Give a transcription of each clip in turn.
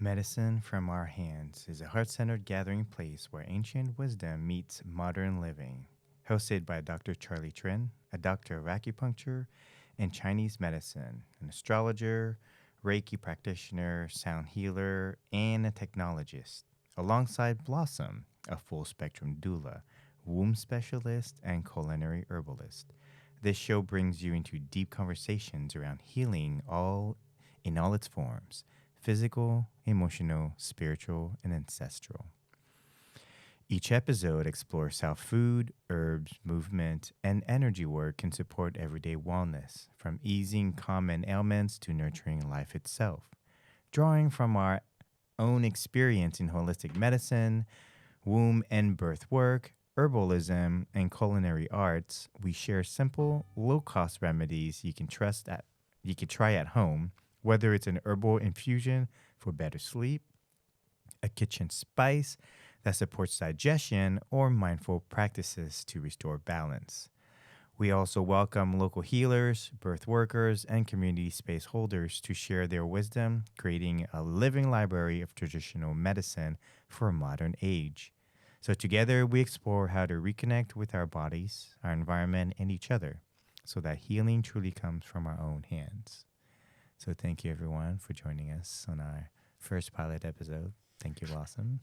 Medicine from Our Hands is a heart centered gathering place where ancient wisdom meets modern living. Hosted by Dr. Charlie Trin, a doctor of acupuncture and Chinese medicine, an astrologer, Reiki practitioner, sound healer, and a technologist, alongside Blossom, a full spectrum doula, womb specialist, and culinary herbalist. This show brings you into deep conversations around healing all in all its forms: physical, emotional, spiritual, and ancestral. Each episode explores how food, herbs, movement, and energy work can support everyday wellness, from easing common ailments to nurturing life itself. Drawing from our own experience in holistic medicine, womb and birth work, herbalism, and culinary arts, we share simple, low-cost remedies you can try at home, whether it's an herbal infusion for better sleep, a kitchen spice that supports digestion, or mindful practices to restore balance. We also welcome local healers, birth workers, and community space holders to share their wisdom, creating a living library of traditional medicine for a modern age. So, together, we explore how to reconnect with our bodies, our environment, and each other so that healing truly comes from our own hands. So, thank you everyone for joining us on our first pilot episode. Thank you, Blossom.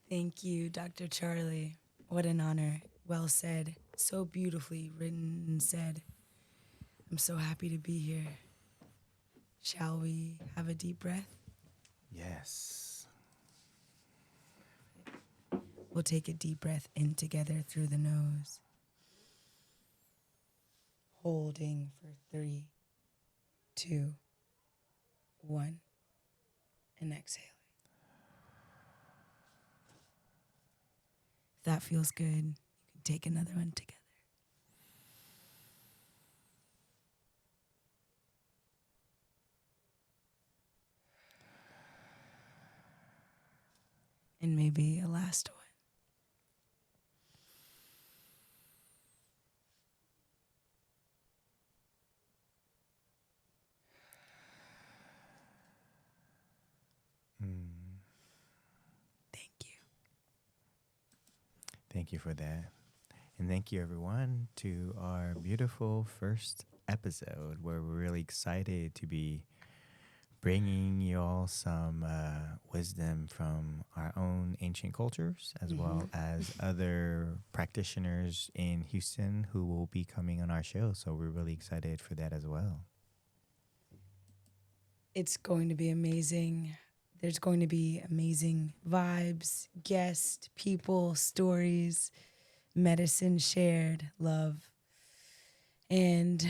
Thank you, Dr. Charlie. What an honor. Well said. So beautifully written and said. I'm so happy to be here. Shall we have a deep breath? Yes. We'll take a deep breath in together through the nose. Holding for 3, 2, 1, and exhale. If that feels good, you can take another one together. And maybe a last one. Thank you. Thank you for that. And thank you, everyone, to our beautiful first episode where we're really excited to be bringing you all some wisdom from our own ancient cultures, as well as other practitioners in Houston who will be coming on our show. So we're really excited for that as well. It's going to be amazing. There's going to be amazing vibes, guests, people, stories, medicine shared, love. And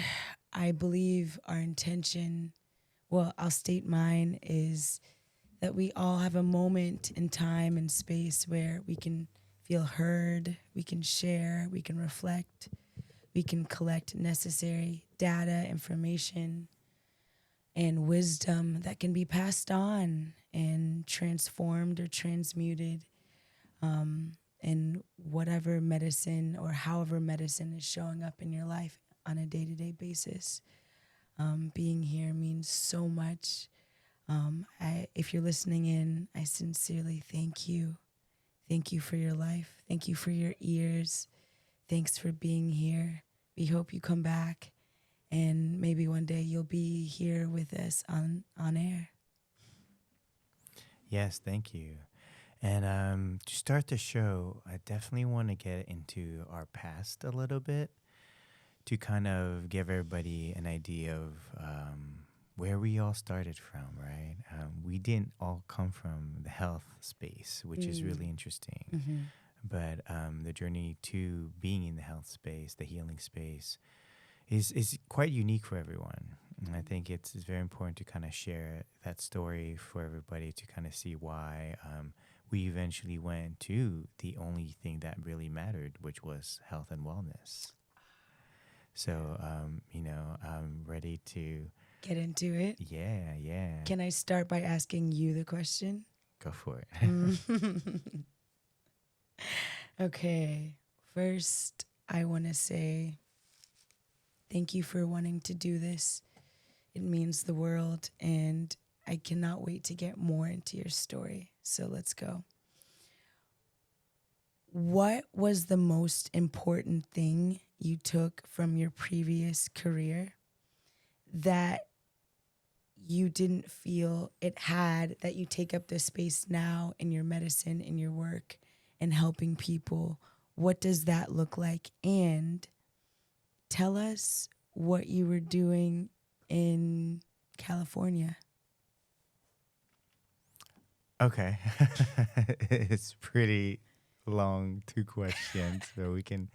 I believe our intention, well, I'll state mine, is that we all have a moment in time and space where we can feel heard, we can share, we can reflect, we can collect necessary data, information, and wisdom that can be passed on and transformed or transmuted in whatever medicine or however medicine is showing up in your life on a day-to-day basis. Being here means so much. If you're listening in, I sincerely thank you. Thank you for your life. Thank you for your ears. Thanks for being here. We hope you come back, and maybe one day you'll be here with us on air. Yes, thank you. And to start the show, I definitely want to get into our past a little bit to kind of give everybody an idea of where we all started from, right? We didn't all come from the health space, which is really interesting. But the journey to being in the health space, the healing space, is quite unique for everyone. And I think it's very important to kind of share that story for everybody to kind of see why we eventually went to the only thing that really mattered, which was health and wellness. So, I'm ready to Get into it. Yeah. Can I start by asking you the question? Go for it. Okay. First, I want to say thank you for wanting to do this. It means the world. And I cannot wait to get more into your story. So let's go. What was the most important thing you took from your previous career that you didn't feel it had, that you take up this space now in your medicine, in your work, and helping people? What does that look like? And tell us what you were doing in California. Okay. It's pretty long, two questions, so we can.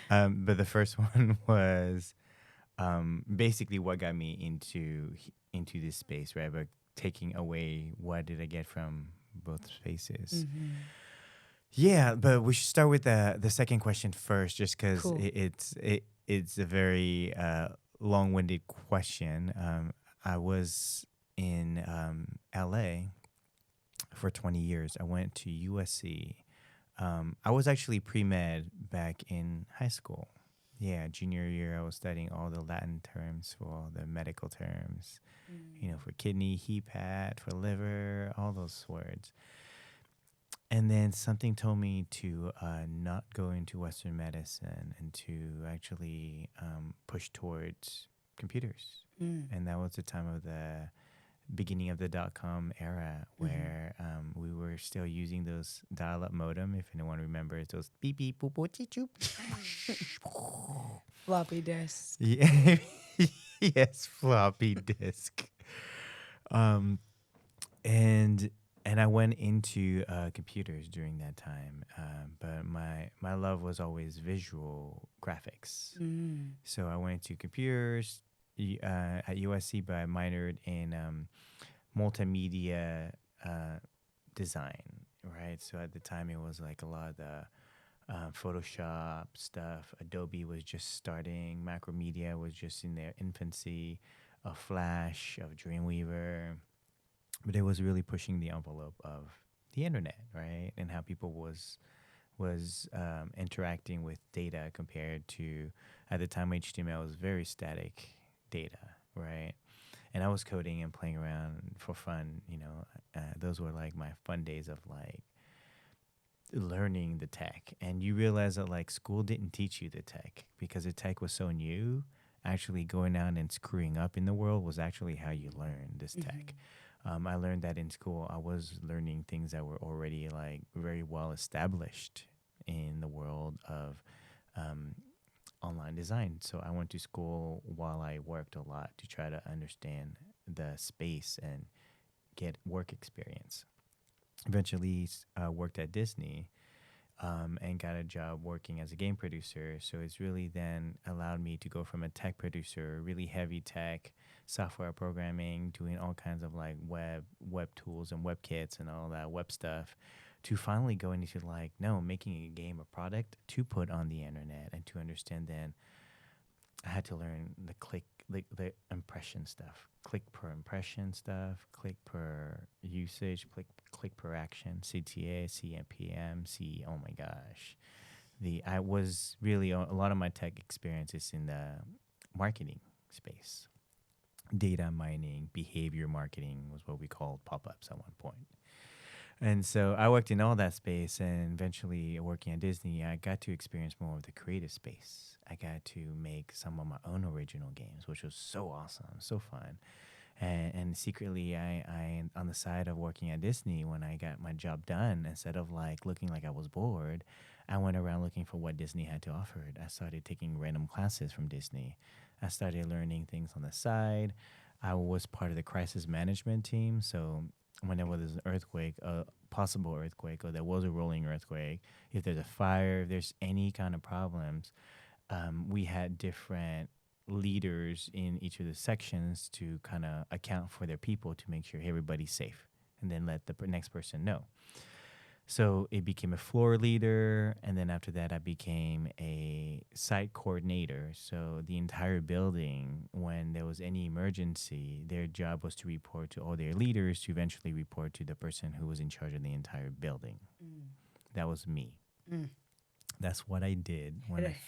But the first one was basically what got me into this space, right? But taking away what did I get from both spaces? Mm-hmm. Yeah, but we should start with the second question first, just because Cool. it's a very long-winded question. I was in LA for 20 years. I went to USC. I was actually pre-med back in high school. Yeah, junior year, I was studying all the Latin terms for all the medical terms, for kidney, hepat, for liver, all those words. And then something told me to not go into Western medicine and to actually push towards computers. Mm. And that was the time of the beginning of the .com era where we were still using those dial-up modem. If anyone remembers those beep beep boop boop chee choop. Floppy disk. Yeah, yes, floppy disk. Um, and and I went into computers during that time, but my love was always visual graphics. Mm. So I went to computers at USC, but I minored in multimedia design, right? So at the time, it was like a lot of the Photoshop stuff. Adobe was just starting. Macromedia was just in their infancy. Of Flash, of Dreamweaver, but it was really pushing the envelope of the internet, right? And how people was interacting with data compared to at the time HTML was very static data, right? And I was coding and playing around for fun. Those were like my fun days of like learning the tech. And you realize that like school didn't teach you the tech because the tech was so new. Actually going out and screwing up in the world was actually how you learn this tech. I learned that in school. I was learning things that were already like very well established in the world of online design. So I went to school while I worked a lot to try to understand the space and get work experience. Eventually, worked at Disney and got a job working as a game producer. So it's really then allowed me to go from a tech producer, really heavy tech, software programming, doing all kinds of like web tools and web kits and all that web stuff, to finally going into like, no, making a game, a product to put on the internet. And to understand then I had to learn the the impression stuff, click per impression stuff, click per usage, click per action, CTA, CMPM, oh my gosh. I was really a lot of my tech experience is in the marketing space. Data mining, behavior marketing was what we called pop-ups at one point. And so I worked in all that space, and eventually working at Disney, I got to experience more of the creative space. I got to make some of my own original games, which was so awesome, so fun. And secretly, I on the side of working at Disney, when I got my job done, instead of like looking like I was bored, I went around looking for what Disney had to offer. I started taking random classes from Disney. I started learning things on the side. I was part of the crisis management team, so whenever there's an earthquake, a possible earthquake, or there was a rolling earthquake, if there's a fire, if there's any kind of problems, we had different leaders in each of the sections to kind of account for their people to make sure everybody's safe and then let the next person know. So it became a floor leader, and then after that, I became a site coordinator. So the entire building, when there was any emergency, their job was to report to all their leaders to eventually report to the person who was in charge of the entire building. That was me. That's what I did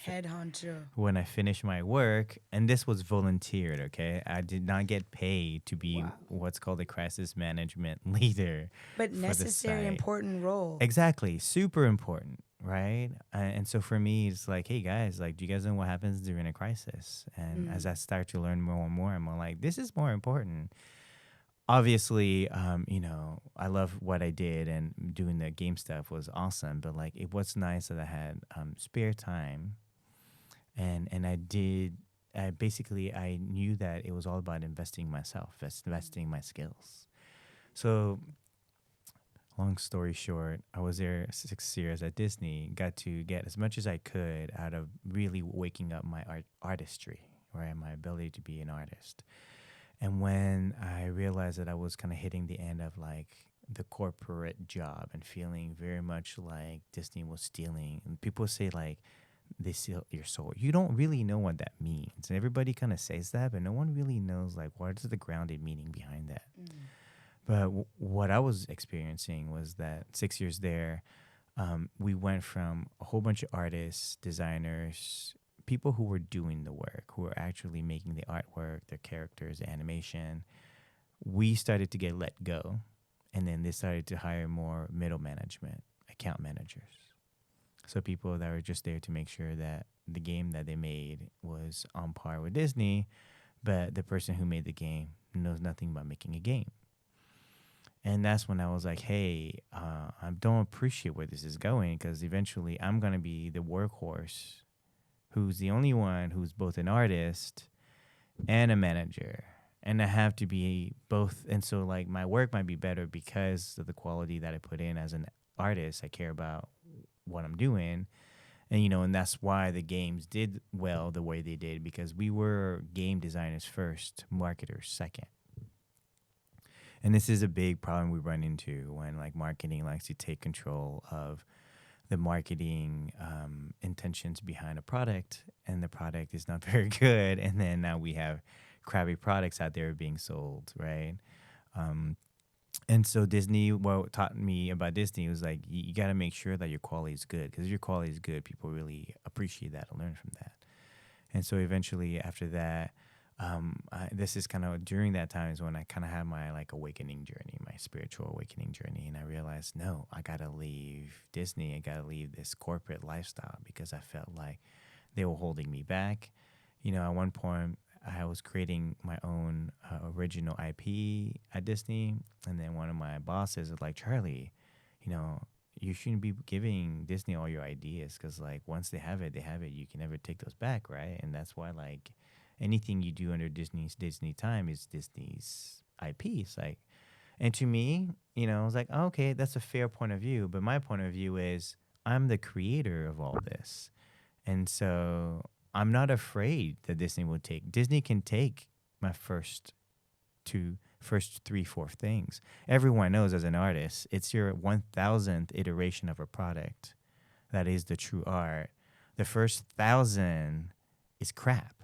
Head honcho. when I finished my work, and this was volunteered. Okay, I did not get paid to be Wow. what's called a crisis management leader But for the necessary, site. important role. Exactly, super important, right? And so for me, it's like, hey guys, like, do you guys know what happens during a crisis? And as I start to learn more and more, I'm like, this is more important. Obviously, I love what I did, and doing the game stuff was awesome. But like, it was nice that I had spare time, and I did. I knew that it was all about investing myself, investing my skills. So, long story short, I was there 6 years at Disney. Got to get as much as I could out of really waking up my artistry, right? My ability to be an artist. And when I realized that I was kind of hitting the end of like the corporate job and feeling very much like Disney was stealing, and people say like they steal your soul. You don't really know what that means. And everybody kind of says that, but no one really knows like what is the grounded meaning behind that. But what I was experiencing was that 6 years there, we went from a whole bunch of artists, designers, people who were doing the work, who were actually making the artwork, their characters, the animation. We started to get let go, and then they started to hire more middle management, account managers. So people that were just there to make sure that the game that they made was on par with Disney, but the person who made the game knows nothing about making a game. And that's when I was like, hey, I don't appreciate where this is going, because eventually I'm going to be the workhorse who's the only one who's both an artist and a manager. And I have to be both. And so, like, my work might be better because of the quality that I put in as an artist. I care about what I'm doing. And that's why the games did well the way they did, because we were game designers first, marketers second. And this is a big problem we run into when like marketing likes to take control of the marketing intentions behind a product, and the product is not very good. And then now we have crappy products out there being sold, right? And so Disney, what taught me about Disney was like, you got to make sure that your quality is good, because if your quality is good, people really appreciate that and learn from that. And so eventually after that, this is kind of during that time is when I kind of had my like awakening journey, my spiritual awakening journey. And I realized, no, I got to leave Disney. I got to leave this corporate lifestyle, because I felt like they were holding me back. At one point, I was creating my own original IP at Disney. And then one of my bosses was like, Charlie, you shouldn't be giving Disney all your ideas, because like once they have it, they have it. You can never take those back, right? And that's why like anything you do under Disney time is Disney's IPs. Like, and to me, I was like, oh, okay, that's a fair point of view. But my point of view is I'm the creator of all this, and so I'm not afraid that Disney can take my first 3, 4 things. Everyone knows as an artist, it's your 1,000th iteration of a product that is the true art. The first 1,000 is crap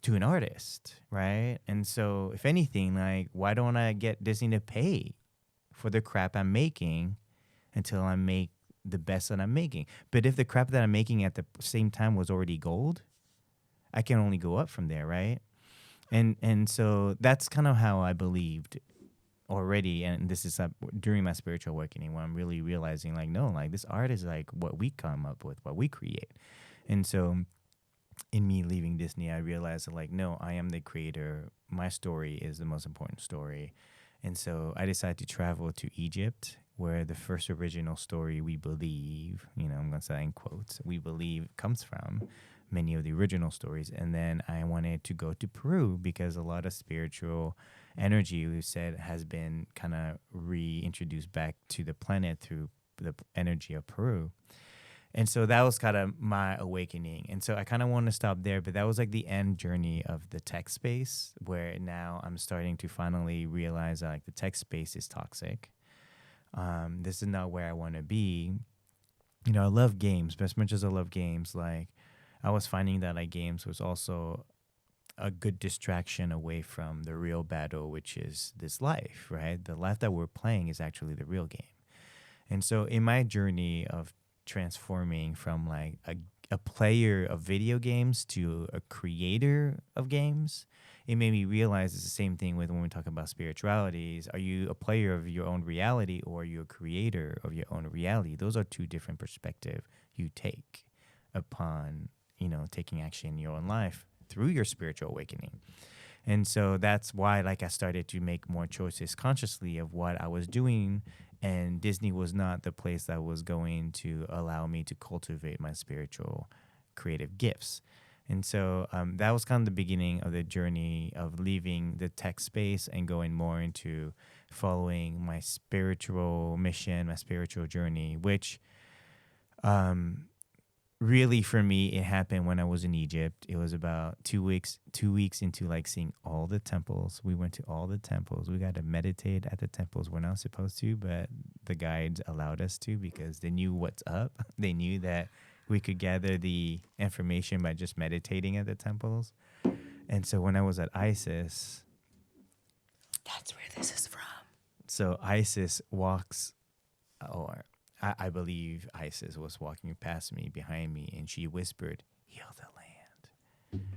to an artist, right? And so, if anything, like, why don't I get Disney to pay for the crap I'm making until I make the best that I'm making? But if the crap that I'm making at the same time was already gold, I can only go up from there, right? And so that's kind of how I believed already. And this is during my spiritual awakening, when I'm really realizing, like, no, like this art is like what we come up with, what we create. And so in me leaving Disney, I realized that, like, no, I am the creator. My story is the most important story. And so I decided to travel to Egypt, where the first original story we believe, I'm going to say in quotes, we believe comes from many of the original stories. And then I wanted to go to Peru, because a lot of spiritual energy, we said, has been kind of reintroduced back to the planet through the energy of Peru. And so that was kind of my awakening. And so I kind of want to stop there, but that was like the end journey of the tech space, where now I'm starting to finally realize that like the tech space is toxic. This is not where I want to be. I love games, but as much as I love games, like I was finding that like games was also a good distraction away from the real battle, which is this life, right? The life that we're playing is actually the real game. And so in my journey of transforming from like a player of video games to a creator of games. It made me realize it's the same thing with when we talk about spiritualities. Are you a player of your own reality, or are you a creator of your own reality? Those are two different perspectives you take upon, taking action in your own life through your spiritual awakening. And so that's why, like, I started to make more choices consciously of what I was doing. And Disney was not the place that was going to allow me to cultivate my spiritual creative gifts. And so that was kind of the beginning of the journey of leaving the tech space and going more into following my spiritual mission, my spiritual journey, which really for me, it happened when I was in Egypt. It was about 2 weeks into like seeing all the temples. We went to all the temples. We got to meditate at the temples. We're not supposed to, but the guides allowed us to because they knew what's up. They knew that we could gather the information by just meditating at the temples. And so when I was at Isis, That's where this is from. so Isis walks, or I believe Isis was walking past me, behind me, and she whispered, "Heal the land."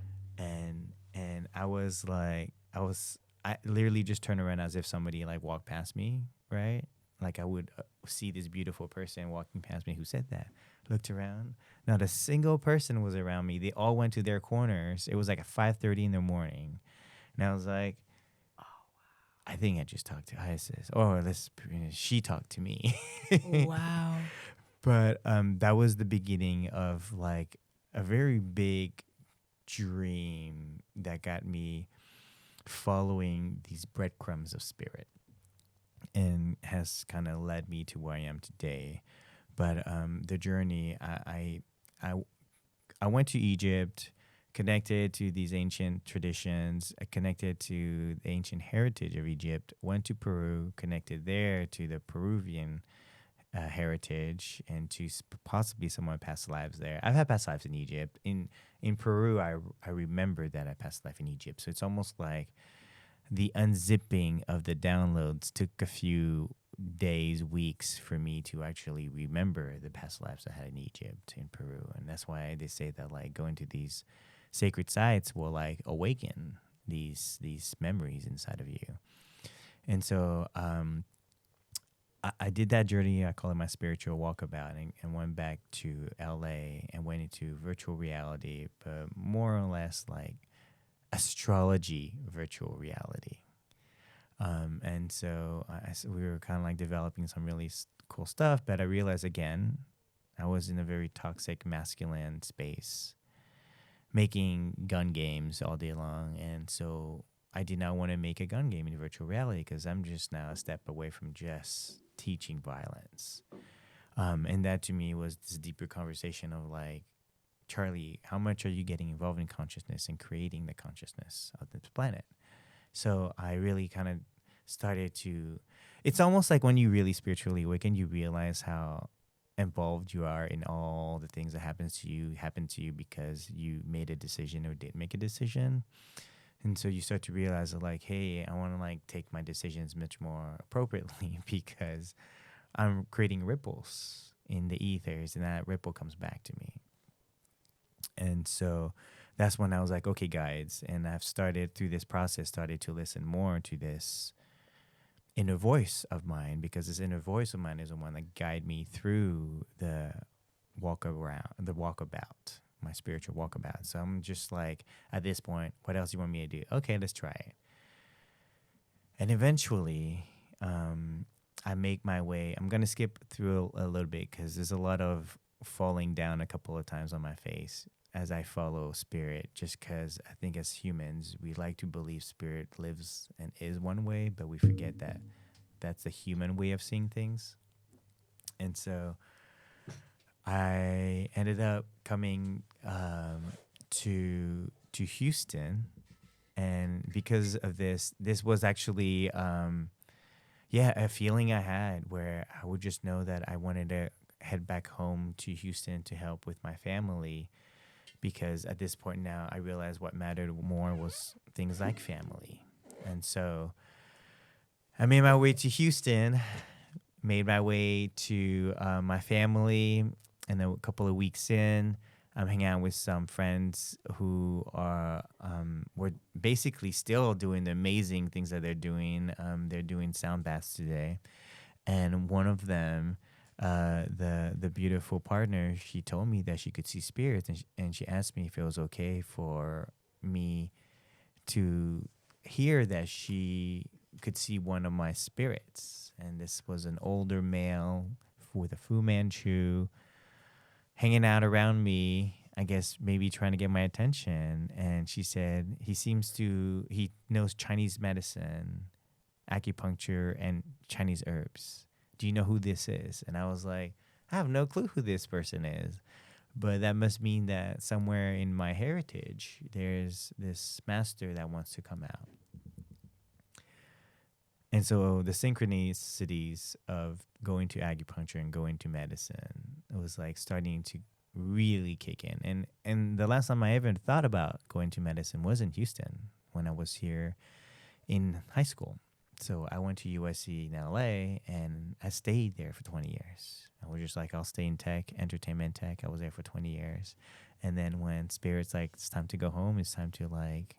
And I was like, I literally just turned around as if somebody like walked past me, right? Like I would see this beautiful person walking past me who said that. Looked around, not a single person was around me. They all went to their corners. It was like at 5:30 in the morning, and I was like, I think I just talked to Isis, or she talked to me. Wow. But that was the beginning of like a very big dream that got me following these breadcrumbs of spirit, and has kind of led me to where I am today. But the journey, I went to Egypt, connected to these ancient traditions, connected to the ancient heritage of Egypt, went to Peru, connected there to the Peruvian heritage, and to possibly some of my past lives there. I've had past lives in Egypt. In Peru, I remember that I passed life in Egypt. So it's almost like the unzipping of the downloads took a few days, weeks for me to actually remember the past lives I had in Egypt, in Peru. And that's why they say that like going to these sacred sites will like awaken these memories inside of you. And so I did that journey. I call it my spiritual walkabout, and went back to LA and went into virtual reality, but more or less like astrology virtual reality. And so we were kind of like developing some really cool stuff, but I realized again, I was in a very toxic masculine space, making gun games all day long. And so I did not want to make a gun game in virtual reality because I'm just now a step away from just teaching violence. And that to me was this deeper conversation of like, Charlie, how much are you getting involved in consciousness and creating the consciousness of this planet? So I really kind of started to, it's almost like when you really spiritually awaken, you realize how involved you are in all the things that happen to you because you made a decision or didn't make a decision. And so you start to realize that like, hey, I want to like take my decisions much more appropriately because I'm creating ripples in the ethers, and that ripple comes back to me. And so that's when I was like, okay, guides. And I've started through this process, started to listen more to this inner voice of mine, because this inner voice of mine is the one that guide me through the walkabout, my spiritual walkabout. So I'm just like, at this point, what else do you want me to do? Okay, let's try it. And eventually, I make my way. I'm going to skip through a little bit because there's a lot of falling down a couple of times on my face as I follow spirit, just because I think as humans, we like to believe spirit lives and is one way, but we forget that that's the human way of seeing things. And so I ended up coming to Houston, and because of this was actually a feeling I had where I would just know that I wanted to head back home to Houston to help with my family, because at this point now I realized what mattered more was things like family. And so I made my way to Houston, made my way to my family, And then a couple of weeks in, I'm hanging out with some friends who are were basically still doing the amazing things that they're doing. They're doing sound baths today, and one of them, the beautiful partner, she told me that she could see spirits, and she asked me if it was okay for me to hear that she could see one of my spirits. And this was an older male with a Fu Manchu hanging out around me, I guess maybe trying to get my attention. And she said he knows Chinese medicine, acupuncture, and Chinese herbs. Do you know who this is? And I was like, I have no clue who this person is. But that must mean that somewhere in my heritage, there's this master that wants to come out. And so the synchronicities of going to acupuncture and going to medicine, it was like starting to really kick in. And the last time I ever thought about going to medicine was in Houston when I was here in high school. So I went to USC in LA and I stayed there for 20 years. I was just like, I'll stay in tech, entertainment tech. I was there for 20 years. And then when Spirit's like, it's time to go home, it's time to like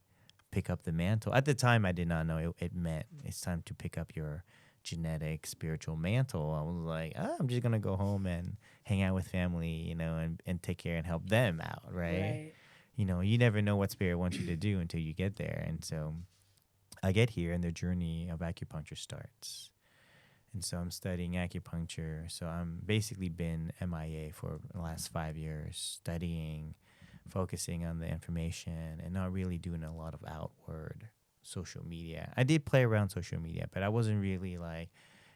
pick up the mantle. At the time, I did not know it meant it's time to pick up your genetic spiritual mantle. I was like, I'm just going to go home and hang out with family, you know, and take care and help them out, right? You know, you never know what Spirit wants you to do until you get there. And so I get here and the journey of acupuncture starts. And so I'm studying acupuncture. So I'm basically been MIA for the last 5 years, studying, focusing on the information, and not really doing a lot of outward social media. I did play around social media, but I wasn't really like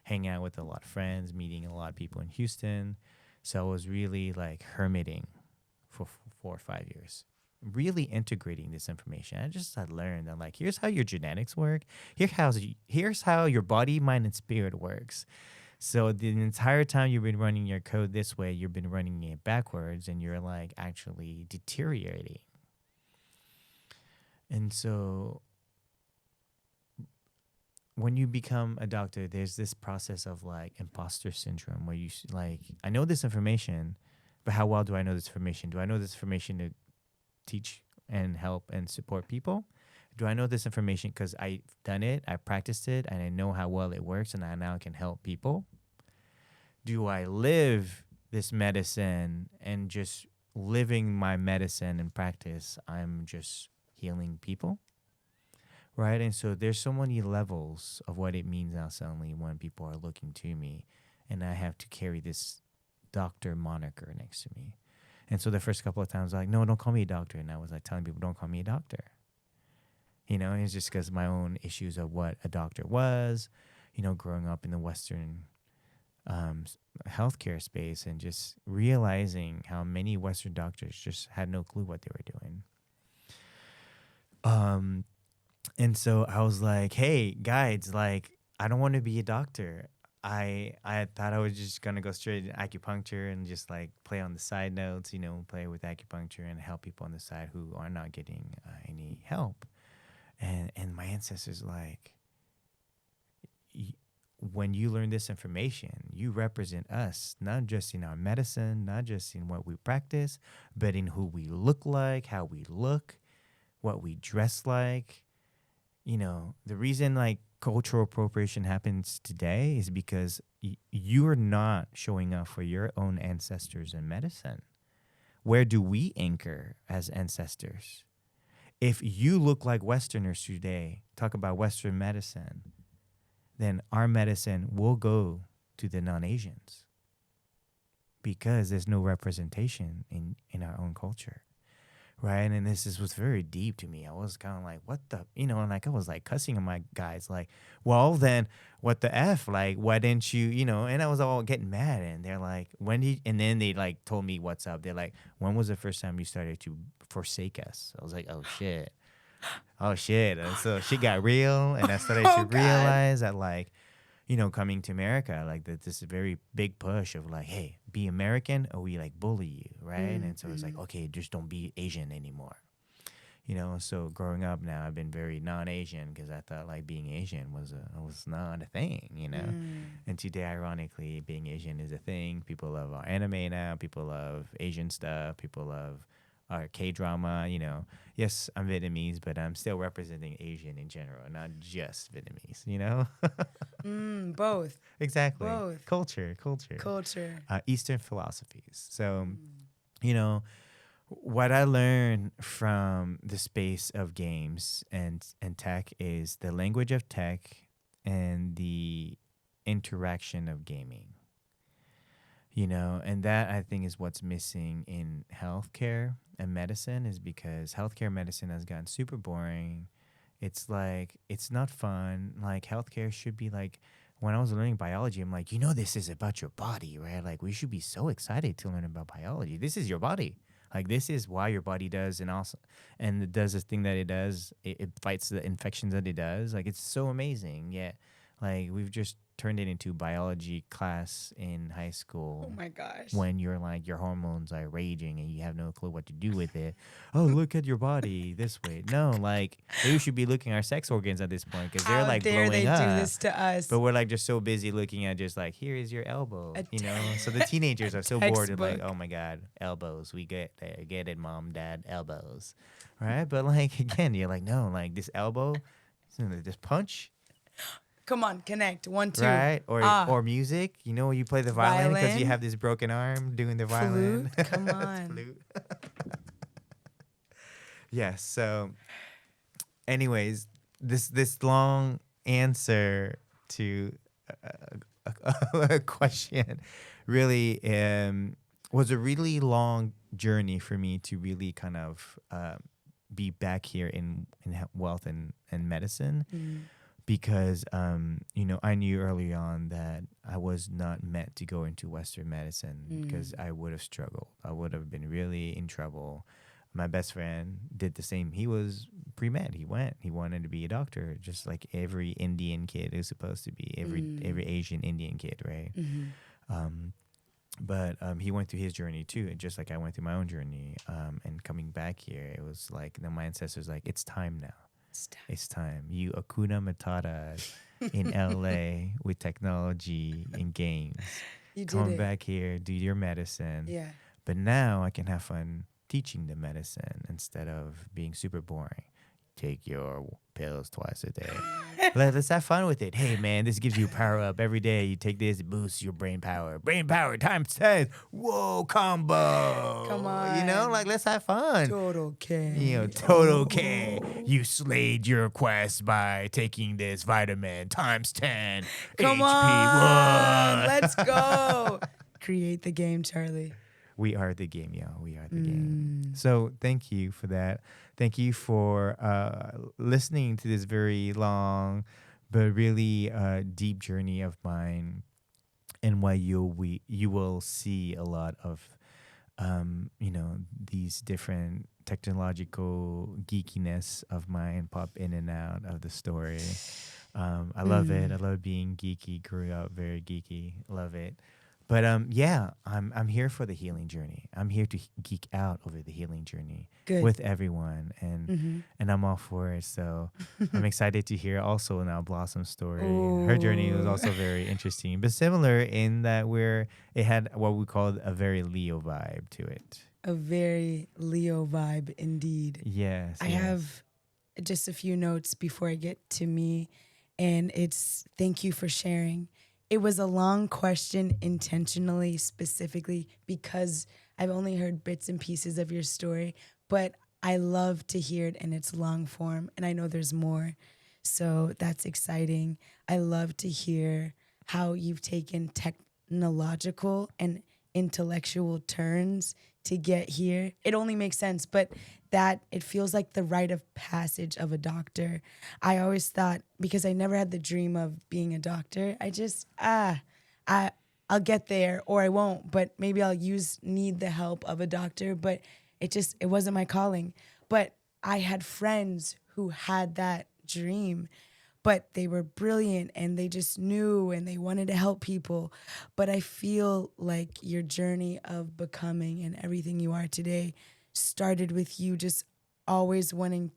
hanging out with a lot of friends, meeting a lot of people in Houston. So I was really like hermiting for 4 or 5 years, really integrating this information. I learned that like, here's how your genetics work. Here's how your body, mind, and spirit works. So the entire time you've been running your code this way, you've been running it backwards, and you're like actually deteriorating. And so when you become a doctor, there's this process of like imposter syndrome where like, I know this information, but how well do I know this information? Do I know this information to teach and help and support people? Do I know this information because I've done it, I practiced it, and I know how well it works, and I now can help people? Do I live this medicine, and just living my medicine and practice, I'm just healing people? Right? And so there's so many levels of what it means now suddenly when people are looking to me, and I have to carry this doctor moniker next to me. And so the first couple of times, like, no, don't call me a doctor. And I was like telling people, don't call me a doctor. You know, it's just because my own issues of what a doctor was, you know, growing up in the Western healthcare space, and just realizing how many Western doctors just had no clue what they were doing. And so I was like, hey, guides, like, I don't want to be a doctor. I thought I was just going to go straight to acupuncture and just like play on the side notes, you know, play with acupuncture and help people on the side who are not getting any help. And my ancestors like, when you learn this information, you represent us, not just in our medicine, not just in what we practice, but in who we look like, how we look, what we dress like. You know, the reason like cultural appropriation happens today is because you're not showing up for your own ancestors in medicine. Where do we anchor as ancestors? If you look like Westerners today, talk about Western medicine, then our medicine will go to the non-Asians because there's no representation in our own culture. Right. And this was very deep to me. I was kind of like, what the, you know, and like I was like cussing on my guys, like, well, then what the F? Like, why didn't you, you know? And I was all getting mad. And they're like, and then they like told me what's up. They're like, when was the first time you started to forsake us? I was like, oh, shit. Oh, shit. And so shit got real. And I started to realize that, like, you know, coming to America, like this very big push of like, hey, be American or we like bully you, right? And so it's like, okay, just don't be Asian anymore. So growing up now, I've been very non-Asian because I thought like being Asian was not a thing. And today, ironically, being Asian is a thing. People love our anime now. People love Asian stuff. People love our K-drama. Yes, I'm Vietnamese, but I'm still representing Asian in general, not just Vietnamese. Both. Exactly. Both. Culture. Culture. Eastern philosophies. So, you know, what I learned from the space of games and tech is the language of tech and the interaction of gaming. And that I think is what's missing in healthcare and medicine is because healthcare medicine has gotten super boring. It's like, it's not fun. Like, healthcare should be like, when I was learning biology, I'm like, this is about your body, right? Like, we should be so excited to learn about biology. This is your body. Like, this is why your body does, and it does this thing that it does. It fights the infections that it does. Like, it's so amazing. Yet, like, we've just turned it into biology class in high school. Oh my gosh. When you're like, your hormones are raging and you have no clue what to do with it. Oh, look at your body this way. No, like, they should be looking at our sex organs at this point because they're like dare blowing they up. do this to us? But we're like just so busy looking at just like, here is your elbow, So the teenagers are so bored and like, oh my God, elbows. We get it, mom, dad, elbows, right? But like, again, you're like, no, like this elbow, this punch. Come on, connect. 1, 2. Right? Or music. When you play the violin because you have this broken arm doing the violin. Flute. Come on. Flute. Yes. So, anyways, this long answer to a question really was a really long journey for me to really kind of be back here in wealth and medicine. Because, I knew early on that I was not meant to go into Western medicine because I would have struggled. I would have been really in trouble. My best friend did the same. He was pre-med. He wanted to be a doctor, just like every Indian kid is supposed to be, every Asian Indian kid, right? But he went through his journey too, and just like I went through my own journey. And coming back here, it was like, my ancestors like, it's time now. It's time. You Akuna Matata in LA with technology and games. You did Come it. back here, do your medicine. Yeah. But now I can have fun teaching the medicine instead of being super boring. Take your pills twice a day. Let's have fun with it. Hey, man, this gives you power up every day. You take this, it boosts your brain power. Brain power times 10. Whoa, combo. Come on. Like, let's have fun. Total K. Total K. You slayed your quest by taking this vitamin times 10. Come HP. on. Whoa. Let's go. Create the game, Charlie. We are the game, y'all. We are the game. So thank you for that. Thank you for listening to this very long but really deep journey of mine, and why you will see a lot of these different technological geekiness of mine pop in and out of the story. I love it. I love being geeky. Grew up very geeky. Love it. But I'm here for the healing journey. I'm here to geek out over the healing journey with everyone, and I'm all for it. So I'm excited to hear also now Blossom's story. Ooh. Her journey was also very interesting, but similar in that it had what we call a very Leo vibe to it. A very Leo vibe indeed. Yes. I have just a few notes before I get to me, and it's thank you for sharing. It was a long question intentionally, specifically, because I've only heard bits and pieces of your story, but I love to hear it in its long form, and I know there's more. So that's exciting. I love to hear how you've taken technological and intellectual turns to get here. It only makes sense, but that it feels like the rite of passage of a doctor. I always thought, because I never had the dream of being a doctor, I just I'll get there or I won't, but maybe I'll need the help of a doctor, but it wasn't my calling. But I had friends who had that dream, but they were brilliant and they just knew and they wanted to help people. But I feel like your journey of becoming and everything you are today started with you just always wanting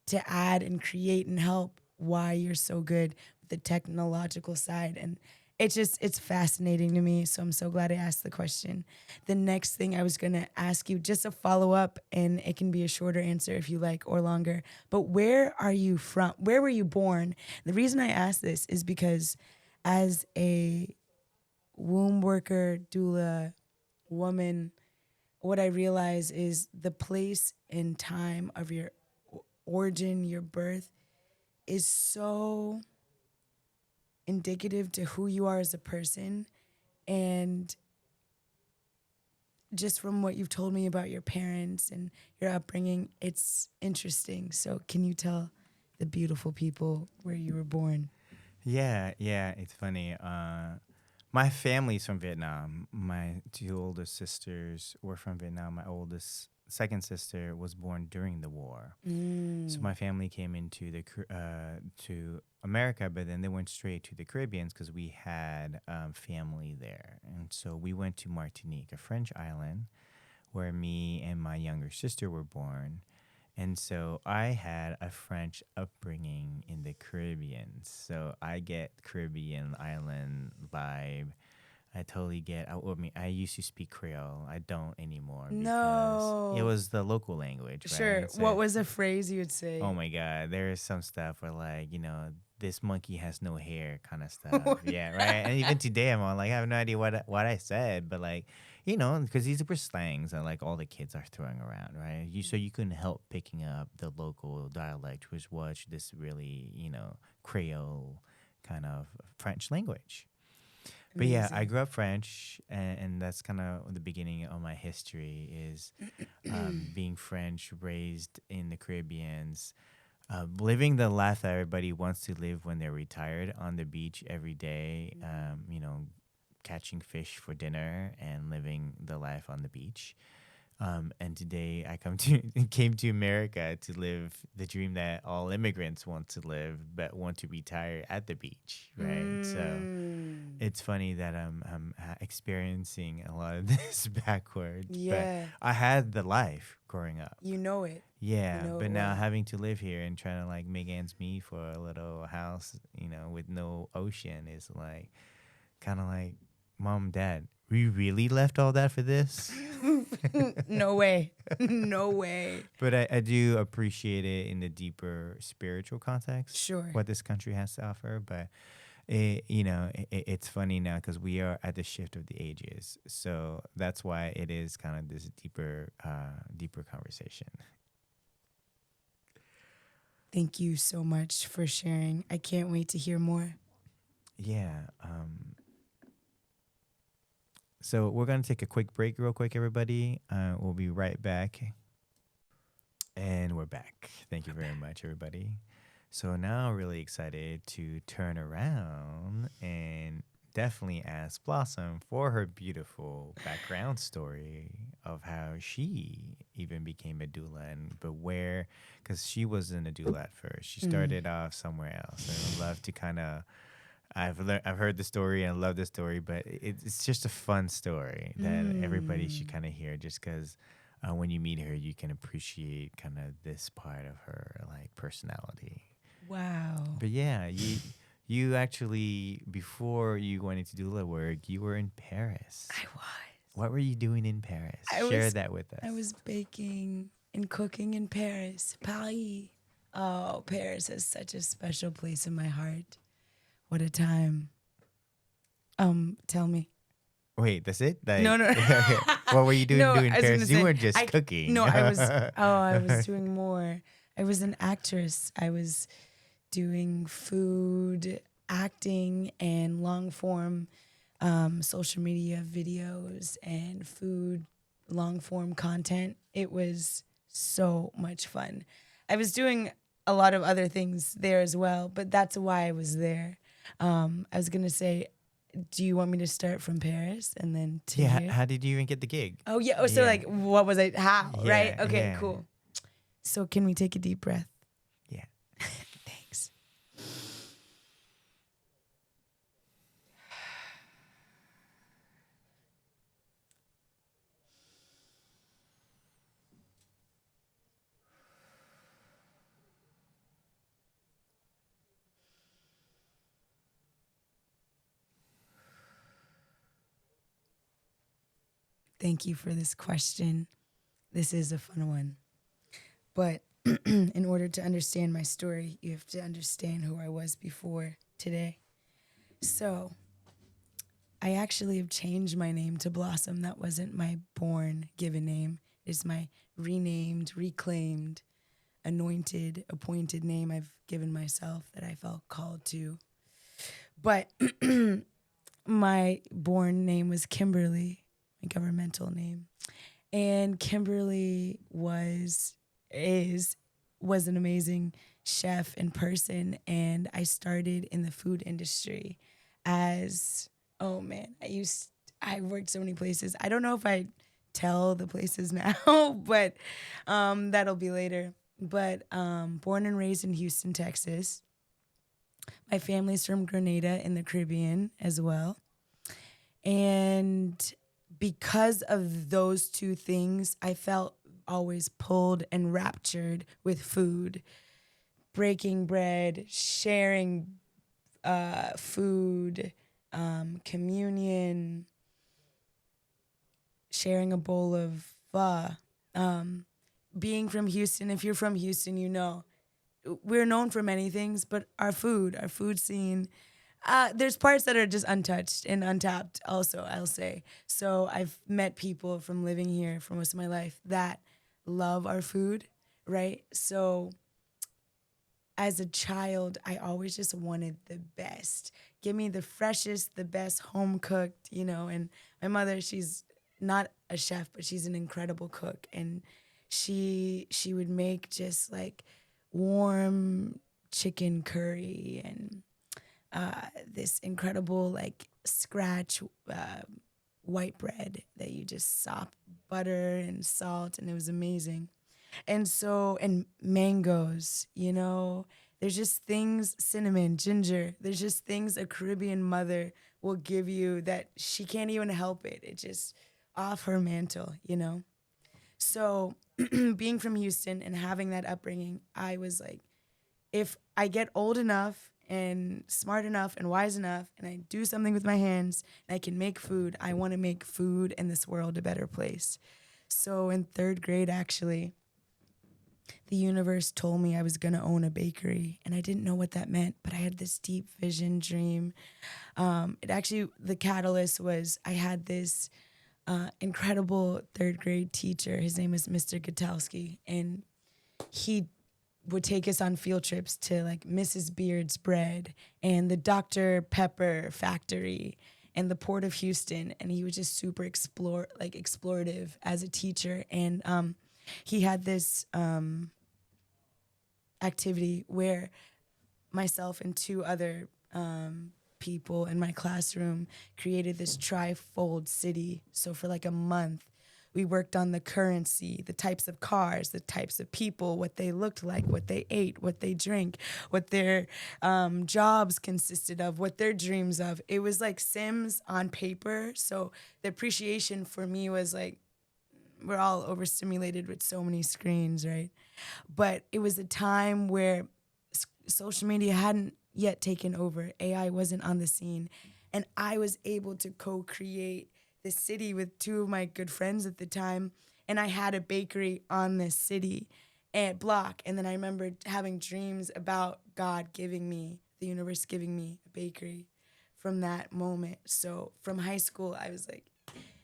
to add and create and help why you're so good with the technological side. And it's fascinating to me. So I'm so glad I asked the question. The next thing I was going to ask you, just a follow up, and it can be a shorter answer if you like or longer. But where are you from? Where were you born? The reason I ask this is because as a womb worker, doula, woman, what I realize is the place and time of your origin, your birth, is so indicative to who you are as a person. And just from what you've told me about your parents and your upbringing, it's interesting. So, can you tell the beautiful people where you were born? Yeah, yeah, it's funny. My family's from Vietnam. My two oldest sisters were from Vietnam. My oldest second sister was born during the war. So my family came into to America, but then they went straight to the Caribbeans because we had family there, and so we went to Martinique, a French island, where me and my younger sister were born. And so I had a French upbringing in the Caribbean. So I get Caribbean island vibe. I totally get. I used to speak Creole. I don't anymore because it No. was the local language, Sure. right? So, What was a phrase you would oh say? my God, there is some stuff where like this monkey has no hair kind of stuff. Yeah, right. And even today, I'm on like I have no idea what I said, but like because these were slangs that like all the kids are throwing around, right? So you couldn't help picking up the local dialect, which was this really Creole kind of French language. But yeah, I Amazing. grew up French, and that's kind of the beginning of my history is being French, raised in the Caribbeans, living the life that everybody wants to live when they're retired on the beach every day, catching fish for dinner and living the life on the beach. And today I came to America to live the dream that all immigrants want to live, but want to retire at the beach, right? So it's funny that I'm experiencing a lot of this backwards, but Yeah. I had the life growing up. You know it. You Yeah, know but it now well. having to live here and trying to like make ends meet for a little house, with no ocean is like kind of like, Mom, Dad, we really left all that for this? No way. No way. But I do appreciate it in the deeper spiritual context, Sure. what this country has to offer. But it's funny now because we are at the shift of the ages, so that's why it is kind of this deeper conversation. Thank you so much for sharing. I can't wait to hear more. Yeah. So we're gonna take a quick break, real quick, everybody. We'll be right back, and we're back. Thank you very much, everybody. So now, really excited to turn around and definitely ask Blossom for her beautiful background story of how she even became a doula but where, because she wasn't a doula at first. She started off somewhere else. And I'd love to kind of. I've heard the story and I love the story, but it's just a fun story that everybody should kind of hear. Just because when you meet her, you can appreciate kind of this part of her like personality. Wow. But yeah, you actually before you went into doula work, you were in Paris. I was. What were you doing in Paris? I Share was that with us. I was baking and cooking in Paris. Paris. Oh, Paris is such a special place in my heart. What a time. Tell me. Wait, that's it? No, Like, no. okay. What were you doing No, in I was gonna Paris? You say weren't just I cooking. no, I was doing more. I was an actress. I was doing food, acting, and long form social media videos and food long form content. It was so much fun. I was doing a lot of other things there as well, but that's why I was there. I was gonna say, do you want me to start from Paris and then to Yeah, here? how did you even get the gig? Oh yeah. Oh, so Yeah. like, what was I? How? Right? Yeah, Okay. yeah. Cool. So can we take a deep breath? Yeah. Thanks. Thank you for this question. This is a fun one. But in order to understand my story, you have to understand who I was before today. So I actually have changed my name to Blossom. That wasn't my born given name. It's my renamed, reclaimed, anointed, appointed name I've given myself that I felt called to. But my born name was Kimberly, my governmental name. And Kimberly was an amazing chef and person, and I started in the food industry as, oh man, I worked so many places. I don't know if I tell the places now, but that'll be later. But born and raised in Houston, Texas. My family's from Grenada in the Caribbean as well. And because of those two things, I felt always pulled and raptured with food, breaking bread, sharing food, communion, sharing a bowl of pho. Being from Houston, if you're from Houston, you know we're known for many things, but our food scene, there's parts that are just untouched and untapped also, I'll say. So I've met people from living here for most of my life that love our food, right? So as a child, I always just wanted the best. Give me the freshest, the best home cooked, and my mother, she's not a chef, but she's an incredible cook. And she would make just like warm chicken curry and this incredible like scratch white bread that you just sop butter and salt, and it was amazing. And mangoes, there's just things, cinnamon, ginger, there's just things a Caribbean mother will give you that she can't even help it. It just off her mantle. So being from Houston and having that upbringing, I was like, if I get old enough and smart enough and wise enough and I do something with my hands and I can make food, I want to make food and this world a better place. So in third grade, actually, the universe told me I was going to own a bakery, and I didn't know what that meant, but I had this deep vision dream. The catalyst was I had this incredible third grade teacher. His name is Mr. Gutowski, and he would take us on field trips to like Mrs. Beard's Bread and the Dr. Pepper factory and the Port of Houston. And he was just super explorative as a teacher. And he had this activity where myself and two other people in my classroom created this trifold city. So for like a month, we worked on the currency, the types of cars, the types of people, what they looked like, what they ate, what they drank, what their jobs consisted of, what their dreams of. It was like Sims on paper. So the appreciation for me was like, we're all overstimulated with so many screens, right? But it was a time where social media hadn't yet taken over. AI wasn't on the scene. And I was able to co-create the city with two of my good friends at the time. And I had a bakery on this city and block. And then I remember having dreams about God giving me, the universe giving me a bakery from that moment. So from high school, I was like,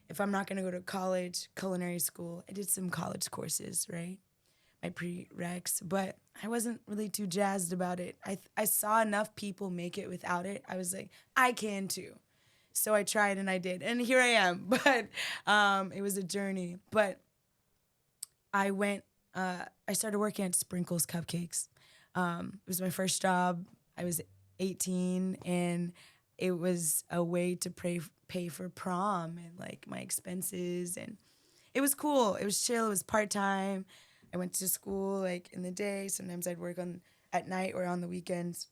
if I'm not going to go to college, culinary school, I did some college courses, right? My prereqs, but I wasn't really too jazzed about it. I saw enough people make it without it. I was like, I can too. So I tried and I did. And here I am. But it was a journey. But I started working at Sprinkles Cupcakes. It was my first job. I was 18, and it was a way to pay for prom and like my expenses. And it was cool. It was chill. It was part-time. I went to school like in the day. Sometimes I'd work at night or on the weekends.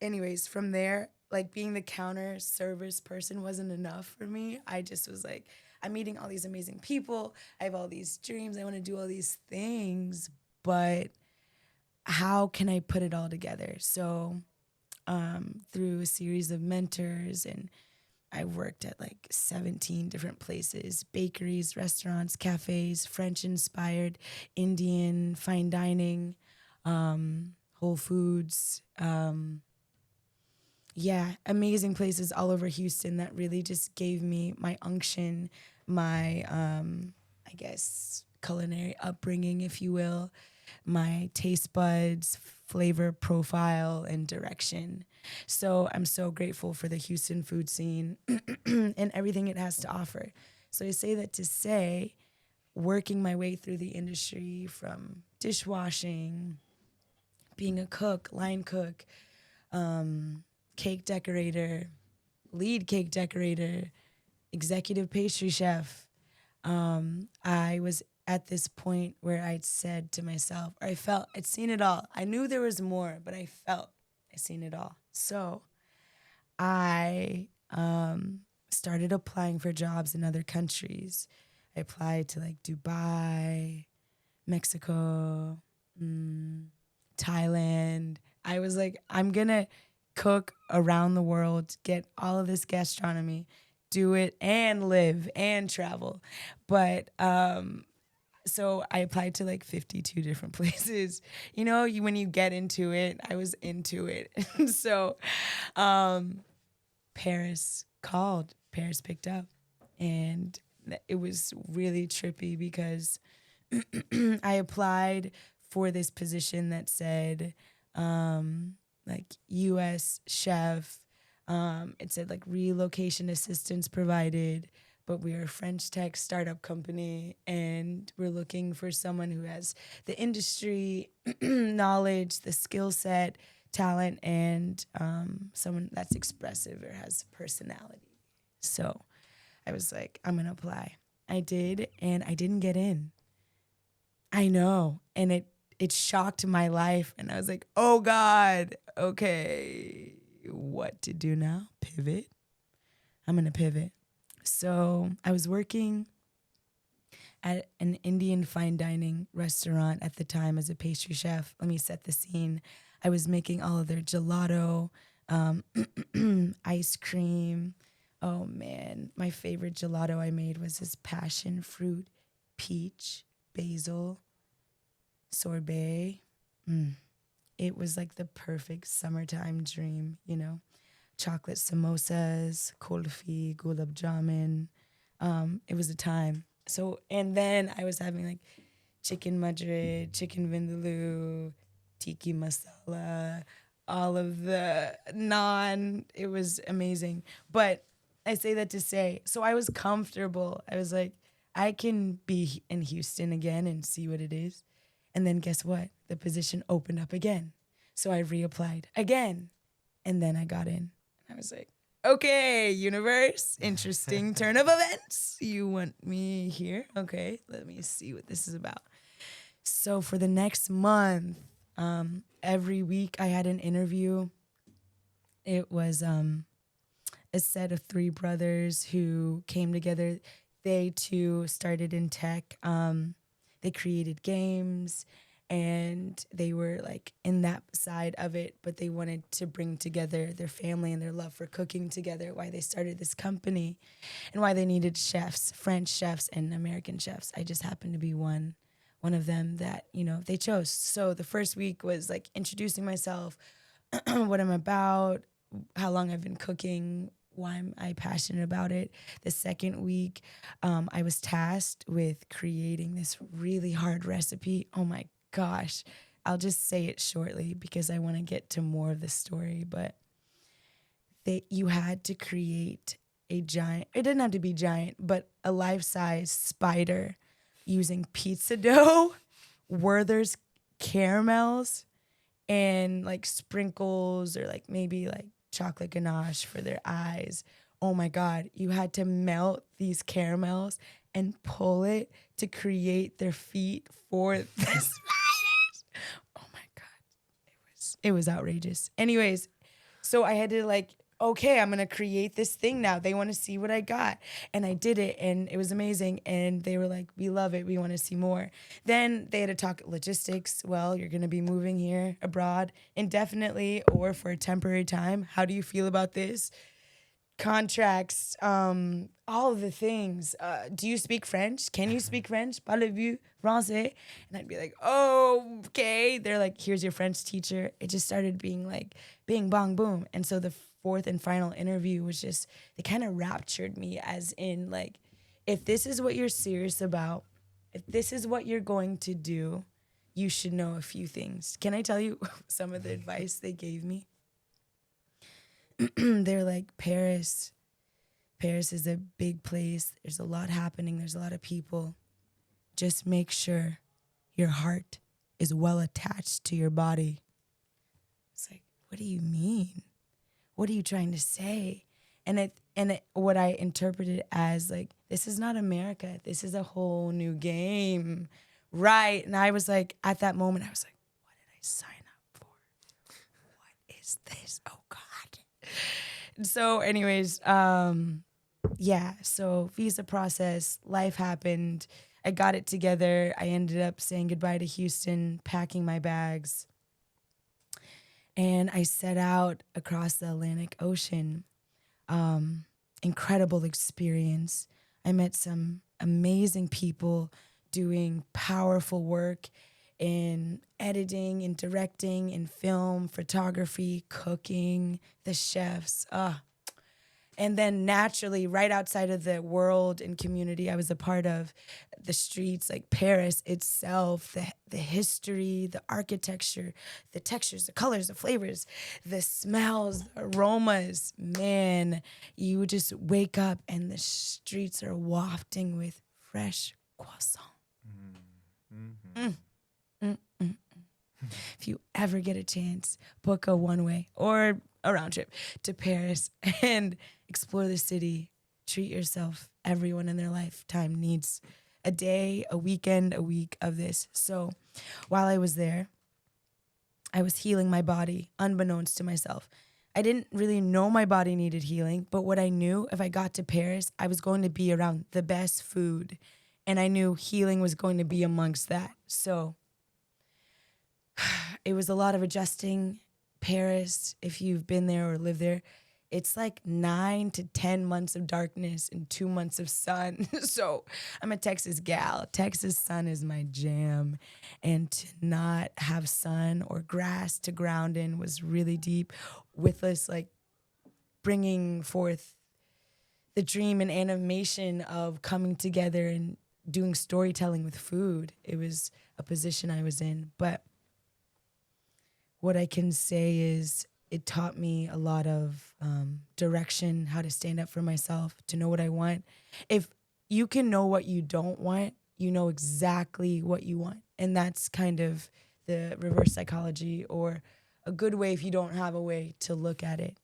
Anyways, from there, like being the counter service person wasn't enough for me. I just was like, I'm meeting all these amazing people. I have all these dreams. I want to do all these things, but how can I put it all together? So through a series of mentors and I worked at like 17 different places, bakeries, restaurants, cafes, French inspired, Indian, fine dining, Whole Foods. Yeah, amazing places all over Houston that really just gave me my unction, my, I guess, culinary upbringing, if you will, my taste buds, flavor profile, and direction. So I'm so grateful for the Houston food scene and everything it has to offer. So I say that to say, working my way through the industry from dishwashing, being a cook, line cook, cake decorator, lead cake decorator, executive pastry chef. I was at this point where I'd said to myself, or I felt I'd seen it all. I knew there was more, but I felt I'd seen it all. So I started applying for jobs in other countries. I applied to like Dubai, Mexico, Thailand. I was like, I'm gonna cook around the world, get all of this gastronomy, do it and live and travel. But so I applied to like 52 different places. You know, when you get into it, I was into it. So Paris called, Paris picked up, and it was really trippy because I applied for this position that said like U.S. chef. It said like relocation assistance provided, but we are a French tech startup company and we're looking for someone who has the industry knowledge, the skill set, talent, and someone that's expressive or has personality. So I was like, I'm going to apply. I did, and I didn't get in. I know. And it shocked my life. And I was like, oh God, okay, what to do now? Pivot. I'm going to pivot. So I was working at an Indian fine dining restaurant at the time as a pastry chef. Let me set the scene. I was making all of their gelato, ice cream. Oh man, my favorite gelato I made was this passion fruit, peach, basil, sorbet. It was like the perfect summertime dream, you know. Chocolate samosas, kulfi, gulab jamun. It was a time. So, and then I was having like chicken madrid, chicken vindaloo, tiki masala, all of the naan. It was amazing. But I say that to say, so I was comfortable. I was like, I can be in Houston again and see what it is. And then guess what? The position opened up again. So I reapplied again. And then I got in. I was like, okay, universe, interesting turn of events. You want me here? Okay, let me see what this is about. So for the next month, every week I had an interview. It was a set of three brothers who came together. They too started in tech. They created games and they were like in that side of it, but they wanted to bring together their family and their love for cooking together, why they started this company and why they needed chefs, French chefs and American chefs. I just happened to be one of them that, you know, they chose. So the first week was like introducing myself, what I'm about, how long I've been cooking, why am I passionate about it. The second week, I was tasked with creating this really hard recipe. Oh my gosh, I'll just say it shortly because I want to get to more of the story. But you had to create a giant, it didn't have to be giant, but a life-size spider using pizza dough, Werther's caramels, and like sprinkles or like maybe like chocolate ganache for their eyes. Oh my God, you had to melt these caramels and pull it to create their feet for the spiders. Oh my God, it was outrageous. Anyways, so I had to like, okay, I'm gonna create this thing now. They want to see what I got. And I did it and it was amazing. And they were like, we love it. We want to see more. Then they had to talk logistics. Well, you're gonna be moving here abroad indefinitely or for a temporary time. How do you feel about this? contracts, all of the things. Do you speak French? Can you speak French? Parlez-vous français? And I'd be like, oh, okay. They're like, here's your French teacher. It just started being like bing, bong, boom. And so the fourth and final interview was just, they kind of raptured me, as in like, if this is what you're serious about, if this is what you're going to do, you should know a few things. Can I tell you some of the advice they gave me? They're like, Paris is a big place. There's a lot happening. There's a lot of people. Just make sure your heart is well attached to your body. It's like, what do you mean? What are you trying to say? And what I interpreted as like, this is not America. This is a whole new game. Right. And I was like, at that moment, I was like, what did I sign up for? What is this? Oh God. So anyways, yeah, so visa process, life happened. I got it together. I ended up saying goodbye to Houston, packing my bags. And I set out across the Atlantic Ocean. Incredible experience. I met some amazing people doing powerful work in editing, in directing, in film, photography, cooking, the chefs. And then naturally, right outside of the world and community I was a part of, the streets, like Paris itself, the history, the architecture, the textures, the colors, the flavors, the smells, the aromas, man, you just wake up and the streets are wafting with fresh croissant. If you ever get a chance, book a one-way or a round trip to Paris and explore the city. Treat yourself. Everyone in their lifetime needs a day, a weekend, a week of this. So while I was there, I was healing my body unbeknownst to myself. I didn't really know my body needed healing, but what I knew, if I got to Paris, I was going to be around the best food. And I knew healing was going to be amongst that. So it was a lot of adjusting. Paris, if you've been there or lived there, it's like 9 to 10 months of darkness and 2 months of sun. So I'm a Texas gal. Texas sun is my jam. And to not have sun or grass to ground in was really deep, with us like bringing forth the dream and animation of coming together and doing storytelling with food. It was a position I was in. But what I can say is it taught me a lot of direction, how to stand up for myself, to know what I want. If you can know what you don't want, you know exactly what you want. And that's kind of the reverse psychology, or a good way if you don't have a way to look at it.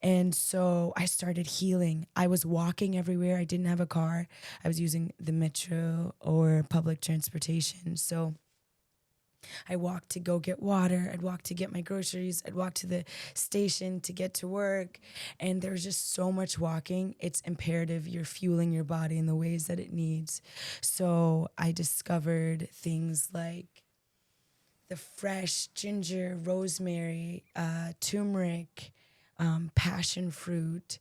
And so I started healing. I was walking everywhere. I didn't have a car. I was using the metro or public transportation. So I walked to go get water. I'd walk to get my groceries. I'd walk to the station to get to work. And there was just so much walking. It's imperative you're fueling your body in the ways that it needs. So I discovered things like the fresh ginger, rosemary, turmeric, passion fruit,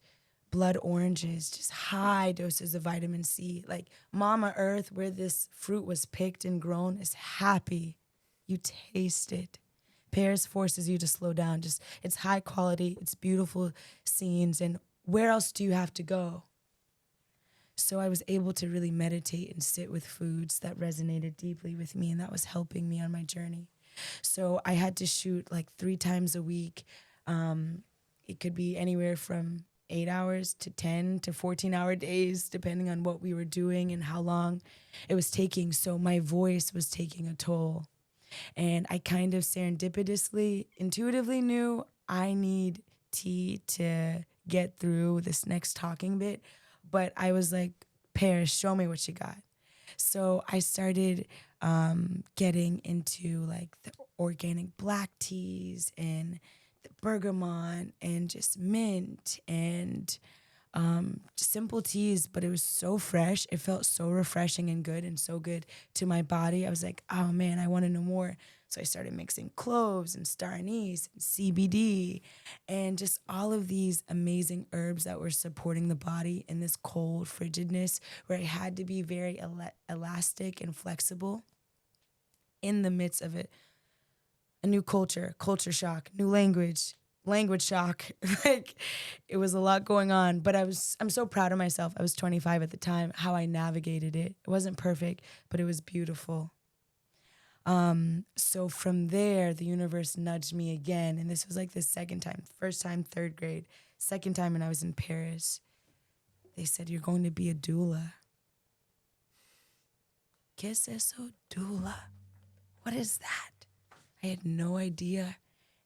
blood oranges, just high doses of vitamin C. Like Mama Earth, where this fruit was picked and grown, is happy. You taste it. Paris forces you to slow down. Just it's high quality, it's beautiful scenes, and where else do you have to go? So I was able to really meditate and sit with foods that resonated deeply with me, and that was helping me on my journey. So I had to shoot like 3 times a week. It could be anywhere from 8 hours to 10 to 14-hour days, depending on what we were doing and how long it was taking. So my voice was taking a toll. And I kind of serendipitously, intuitively knew I need tea to get through this next talking bit. But I was like, Paris, show me what you got. So I started getting into like the organic black teas and the bergamot and just mint and simple teas, but it was so fresh. It felt so refreshing and good and so good to my body. I was like, oh man, I want to know more. So I started mixing cloves and star anise and CBD and just all of these amazing herbs that were supporting the body in this cold frigidness where I had to be very elastic and flexible in the midst of it. A new culture shock, new language shock. Like it was a lot going on, but I'm so proud of myself. I was 25 at the time, how I navigated it. It wasn't perfect, but it was beautiful. So from there, the universe nudged me again. And this was like the second time, first time, third grade, second time when I was in Paris. They said, you're going to be a doula. ¿Qué es eso, doula? What is that? I had no idea.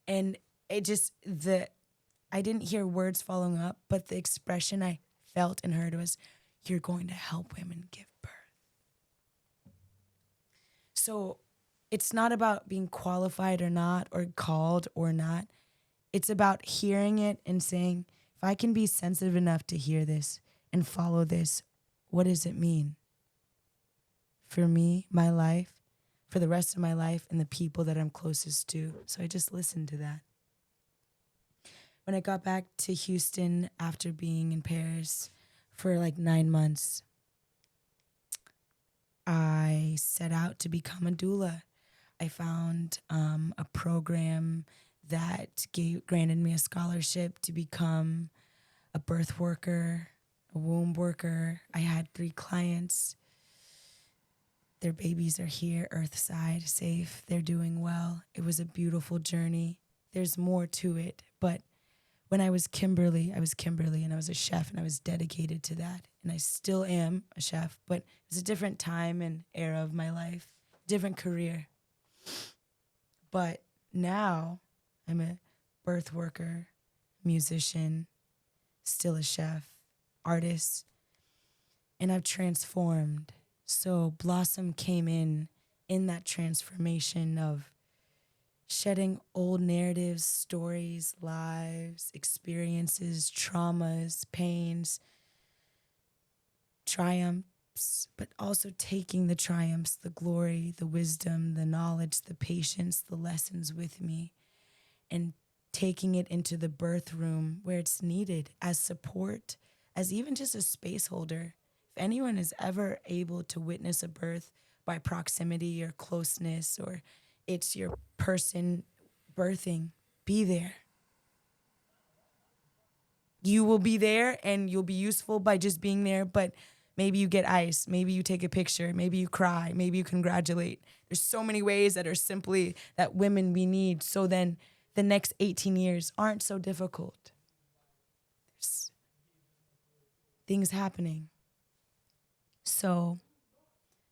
And it just, I didn't hear words following up, but the expression I felt and heard was, you're going to help women give birth. So it's not about being qualified or not, or called or not. It's about hearing it and saying, if I can be sensitive enough to hear this and follow this, what does it mean? For me, my life, for the rest of my life, and the people that I'm closest to. So I just listened to that. When I got back to Houston after being in Paris for like 9 months, I set out to become a doula. I found a program that granted me a scholarship to become a birth worker, a womb worker. I had 3 clients. Their babies are here, earthside, safe. They're doing well. It was a beautiful journey. There's more to it. But when I was Kimberly, and I was a chef, and I was dedicated to that. And I still am a chef, but it was a different time and era of my life, different career. But now I'm a birth worker, musician, still a chef, artist, and I've transformed. So Blossom came in that transformation of shedding old narratives, stories, lives, experiences, traumas, pains, triumphs, but also taking the triumphs, the glory, the wisdom, the knowledge, the patience, the lessons with me, and taking it into the birth room where it's needed as support, as even just a space holder. If anyone is ever able to witness a birth by proximity or closeness, or it's your person birthing, be there. You will be there and you'll be useful by just being there, but maybe you get ice, maybe you take a picture, maybe you cry, maybe you congratulate. There's so many ways that are simply that women we need, so then the next 18 years aren't so difficult. There's things happening. So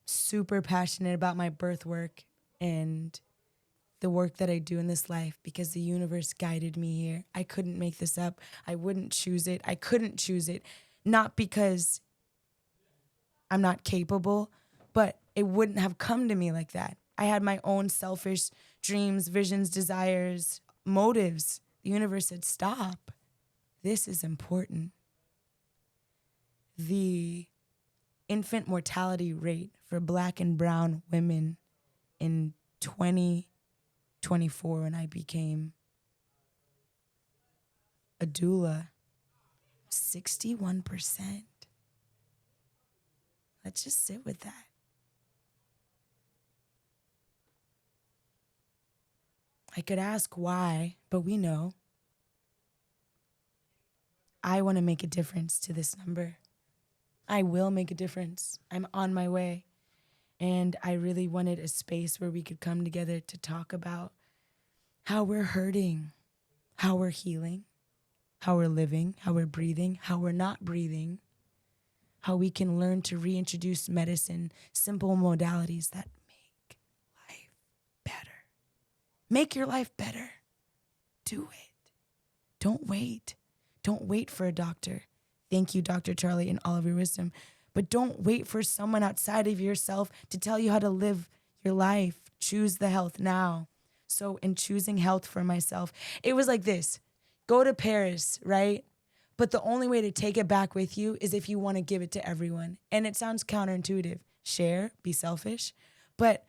super passionate about my birth work and the work that I do in this life, because the universe guided me here. I couldn't make this up. I wouldn't choose it. I couldn't choose it. Not because I'm not capable, but it wouldn't have come to me like that. I had my own selfish dreams, visions, desires, motives. The universe said, stop. This is important. The infant mortality rate for Black and brown women in 2024, when I became a doula, 61%. Let's just sit with that. I could ask why, but we know. I want to make a difference to this number. I will make a difference. I'm on my way. And I really wanted a space where we could come together to talk about how we're hurting, how we're healing, how we're living, how we're breathing, how we're not breathing, how we can learn to reintroduce medicine, simple modalities that make life better. Make your life better. Do it. Don't wait. Don't wait for a doctor. Thank you, Dr. Charlie, and all of your wisdom. But don't wait for someone outside of yourself to tell you how to live your life. Choose the health now. So in choosing health for myself, it was like this. Go to Paris, right? But the only way to take it back with you is if you want to give it to everyone. And it sounds counterintuitive. Share, be selfish. But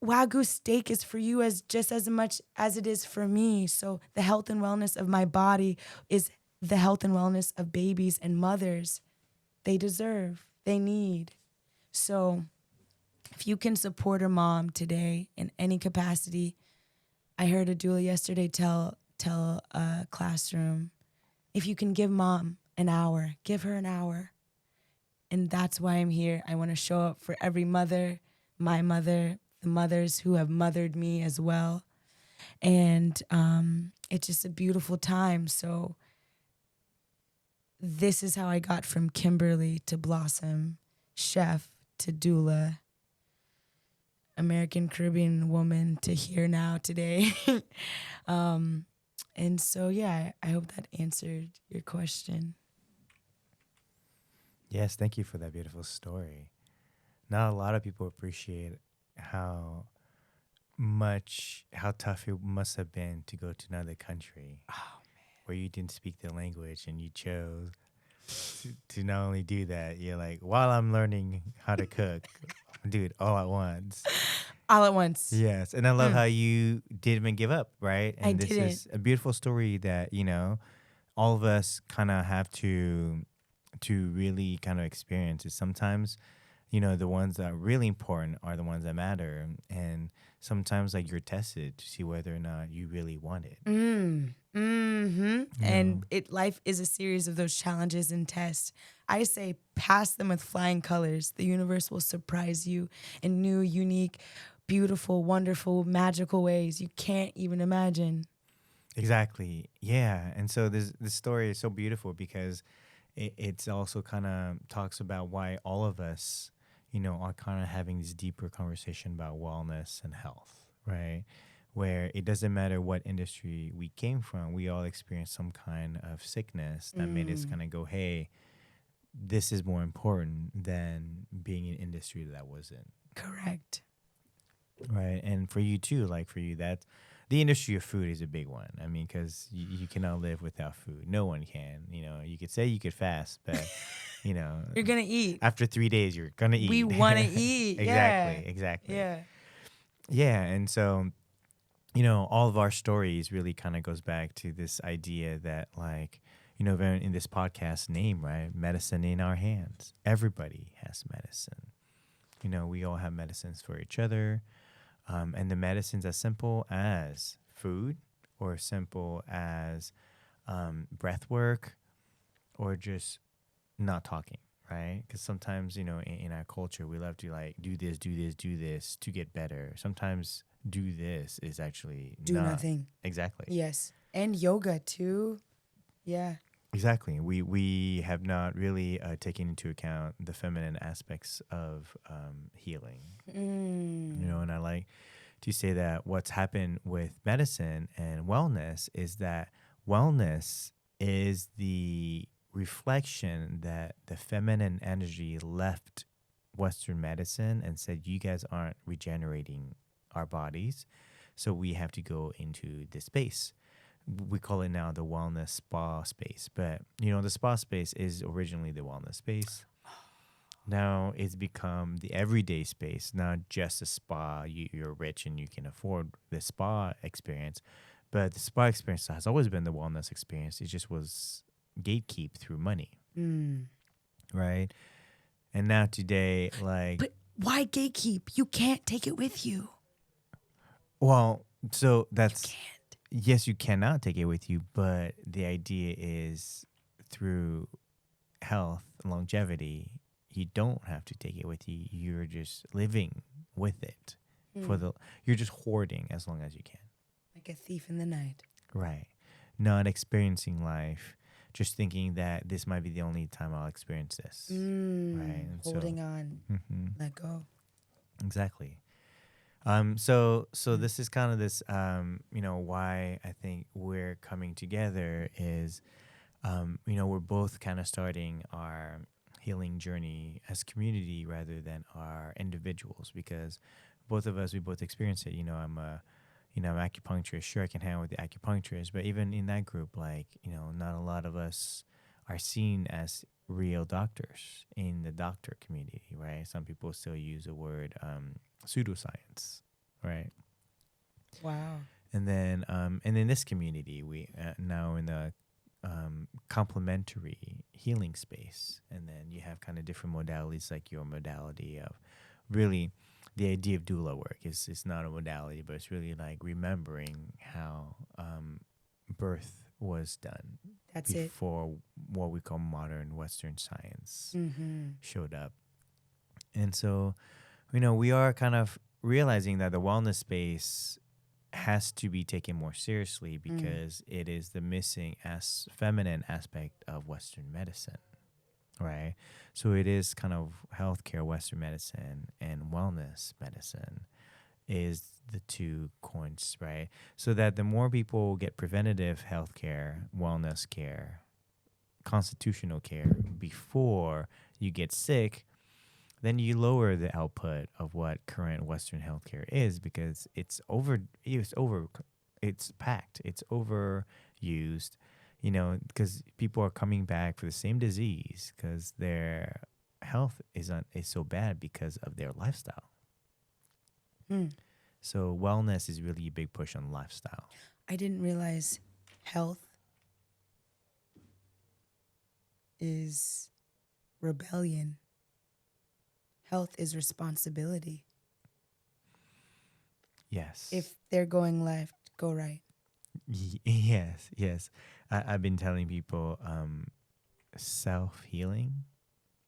Wagyu steak is for you as just as much as it is for me. So the health and wellness of my body is the health and wellness of babies and mothers. They deserve, they need. So if you can support a mom today in any capacity, I heard a doula yesterday tell a classroom, if you can give mom an hour, give her an hour. And that's why I'm here. I want to show up for every mother, my mother, the mothers who have mothered me as well. And it's just a beautiful time. So this is how I got from Kimberly to Blossom, chef to doula, American Caribbean woman to here now today. And so, yeah, I hope that answered your question. Yes, thank you for that beautiful story. Not a lot of people appreciate how how tough it must have been to go to another country where you didn't speak the language and you chose to not only do that, you're like, while I'm learning how to cook, do it all at once. All at once. Yes. And I love how you didn't even give up, right? I And this didn't. is a beautiful story that, all of us kind of have to really kind of experience is sometimes, the ones that are really important are the ones that matter. And sometimes like you're tested to see whether or not you really want it. And life is a series of those challenges and tests. I say pass them with flying colors. The universe will surprise you in new, unique, beautiful, wonderful, magical ways you can't even imagine. Exactly. Yeah. And so this story is so beautiful because it's also kind of talks about why all of us, are kind of having this deeper conversation about wellness and health, right? Where it doesn't matter what industry we came from, we all experience some kind of sickness that made us kind of go, hey, this is more important than being in industry that wasn't. Correct. Right. And for you too, that the industry of food is a big one. I mean, because you cannot live without food. No one can. You could say you could fast, but, You're going to eat. after 3 days, you're going to eat. We want to eat. Exactly. Yeah. Yeah. And so, all of our stories really kind of goes back to this idea that, in this podcast name, right? Medicine in our hands. Everybody has medicine. We all have medicines for each other. And the medicine's as simple as food or simple as breath work or just not talking, right? Because sometimes, in our culture, we love to do this, do this, do this to get better. Sometimes do this is actually Do nothing. Exactly. Yes. And yoga too. Yeah. Exactly. We have not really taken into account the feminine aspects of healing. And I like to say that what's happened with medicine and wellness is that wellness is the reflection that the feminine energy left Western medicine and said, you guys aren't regenerating our bodies, so we have to go into this space. We call it now the wellness spa space, but the spa space is originally the wellness space. Now it's become the everyday space, not just a spa. You're rich and you can afford the spa experience, but the spa experience has always been the wellness experience. It just was gatekeep through money, right? And now today, But why gatekeep? You can't take it with you. well, so that's You can't. yes, you cannot take it with you, but the idea is through health and longevity, you don't have to take it with you. You're just living with it you're just hoarding as long as you can. Like a thief in the night. Right. Not experiencing life, just thinking that this might be the only time I'll experience this. Right. And Holding on. Let go. Exactly. So this is kind of this, why I think we're coming together is, we're both kind of starting our healing journey as community rather than our individuals, because both of us, we both experience it. I'm an acupuncturist. Sure, I can hang out with the acupuncturist, but even in that group, not a lot of us are seen as real doctors in the doctor community, right? Some people still use the word pseudoscience, right? Wow. And in this community, we now in the complementary healing space, and then you have kind of different modalities, like your modality of really the idea of doula work is it's not a modality, but it's really like remembering how birth was done That's it. before what we call modern Western science Mm-hmm. showed up. And so, you know, we are kind of realizing that the wellness space has to be taken more seriously because it is the missing feminine aspect of Western medicine, right? So it is kind of healthcare, Western medicine, and wellness medicine is the two coins, right? So that the more people get preventative healthcare, wellness care, constitutional care before you get sick, then you lower the output of what current Western healthcare is because it's packed, it's overused, you know, because people are coming back for the same disease because their health is so bad because of their lifestyle. Mm. So wellness is really a big push on lifestyle. I didn't realize health is rebellion. Health is responsibility. Yes. If they're going left, go right. Yes, yes. I've been telling people self healing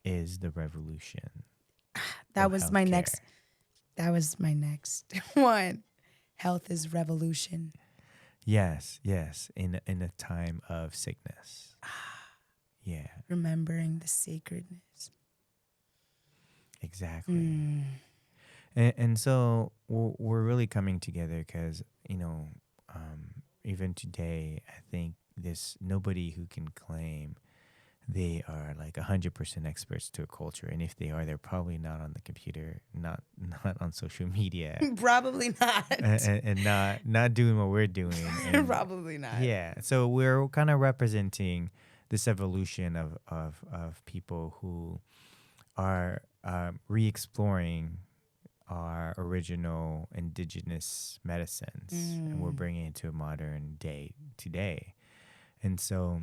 is the revolution That of was my healthcare. next. That was my next one. Health is revolution. Yes, yes. In a time of sickness. Yeah, Remembering the sacredness. exactly. Mm. And so we're really coming together because even today, I think there's nobody who can claim they are like 100% experts to a culture, and if they are, they're probably not on the computer, not on social media, Probably not. and not doing what we're doing. And Probably not. yeah, so we're kind of representing this evolution of people who are re-exploring our original indigenous medicines, and we're bringing it to a modern day today. And so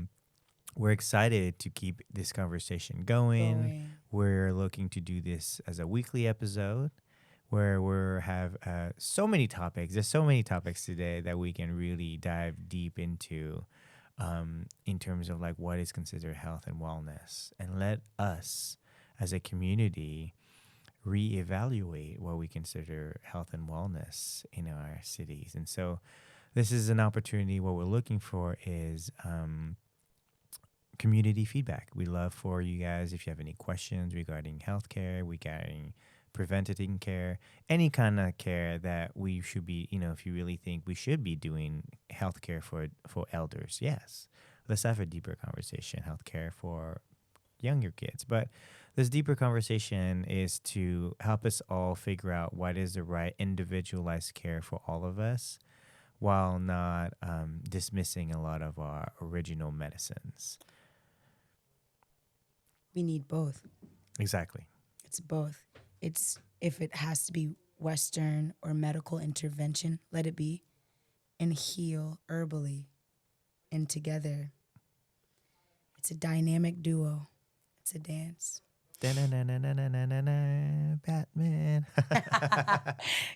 we're excited to keep this conversation going. We're looking to do this as a weekly episode where we have so many topics. There's so many topics today that we can really dive deep into in terms of like what is considered health and wellness, and let us as a community reevaluate what we consider health and wellness in our cities. And so this is an opportunity. What we're looking for is community feedback. We love for you guys if you have any questions regarding healthcare, regarding preventative care, any kind of care that we should be, if you really think we should be doing healthcare for elders, yes. Let's have a deeper conversation, healthcare for younger kids. But this deeper conversation is to help us all figure out what is the right individualized care for all of us while not dismissing a lot of our original medicines. We need both. Exactly. It's both. It's if it has to be Western or medical intervention, let it be, and heal herbally and together. It's a dynamic duo. It's a dance. Batman.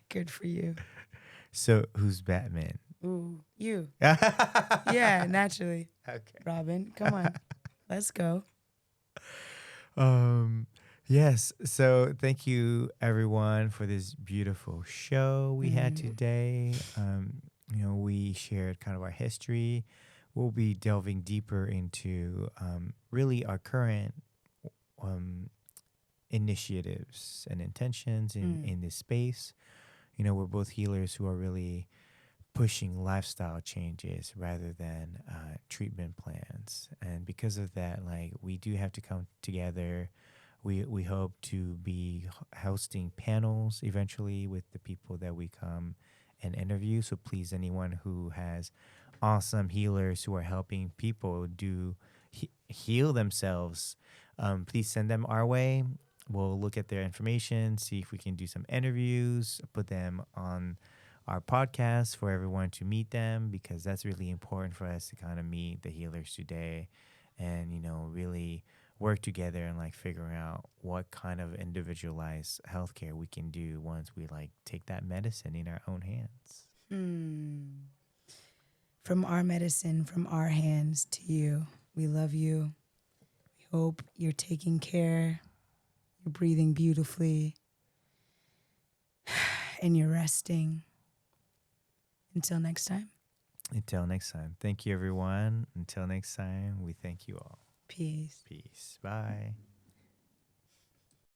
Good for you. So who's Batman? Ooh, you. Yeah, naturally. Okay. Robin, come on. Let's go. Yes. So thank you everyone for this beautiful show we had today. We shared kind of our history. We'll be delving deeper into really our current initiatives and intentions in this space. We're both healers who are really pushing lifestyle changes rather than treatment plans. And because of that, like, we do have to come together. We hope to be hosting panels eventually with the people that we come and interview. So please, anyone who has awesome healers who are helping people heal themselves, please send them our way. We'll look at their information, see if we can do some interviews, put them on our podcast for everyone to meet them, because that's really important for us to kind of meet the healers today and, really work together and like figuring out what kind of individualized healthcare we can do once we like take that medicine in our own hands. From our medicine, from our hands to you. We love you. We hope you're taking care. You're breathing beautifully. And you're resting. Until next time. Until next time. Thank you, everyone. Until next time, we thank you all. Peace. Peace. Bye.